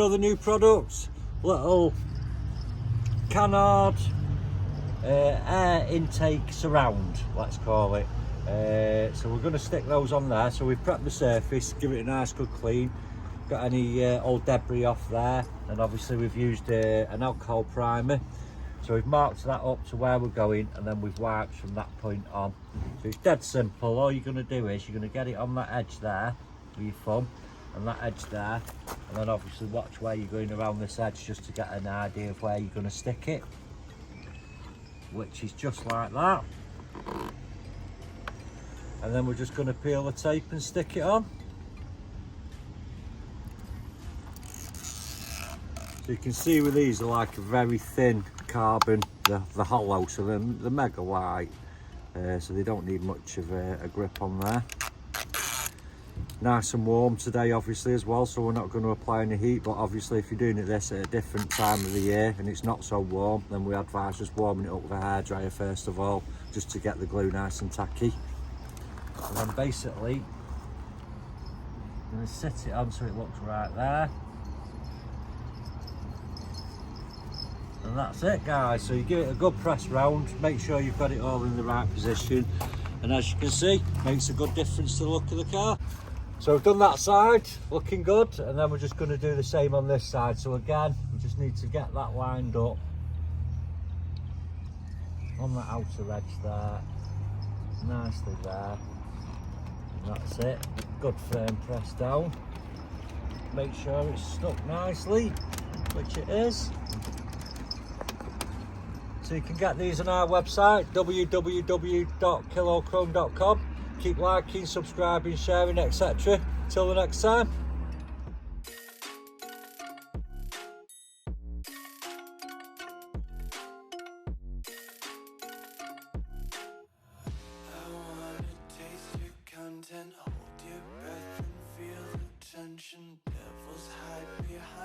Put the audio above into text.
the new products, little Canard air intake surround, let's call it. So we're going to stick those on there. So we've prepped the surface, give it a nice good clean, got any old debris off there, and obviously we've used an alcohol primer. So we've marked that up to where we're going, and then we've wiped from that point on. So it's dead simple. All you're going to do is you're going to get it on that edge there with your thumb, and that edge there, and then obviously watch where you're going around this edge just to get an idea of where you're going to stick it, which is just like that. And then we're just going to peel the tape and stick it on. So you can see with these, they're like a very thin carbon, the hollow, so they're mega light, so they don't need much of a grip on there. Nice and warm today obviously as well, so we're not going to apply any heat, but obviously if you're doing this at a different time of the year and it's not so warm, then we advise just warming it up with a hairdryer first of all, just to get the glue nice and tacky. And then basically I'm going to sit it on so it looks right there. And that's it, guys. So you give it a good press round, make sure you've got it all in the right position, and as you can see, makes a good difference to the look of the car. So we've done that side, looking good, and then we're just going to do the same on this side. So again, we just need to get that lined up on the outer edge there, nicely there. And that's it, good firm press down. Make sure it's stuck nicely, which it is. So you can get these on our website, www.kilochrome.com. Keep liking, subscribing, sharing, etc. Till the next time. Hold your breath and feel the tension. Devils hide behind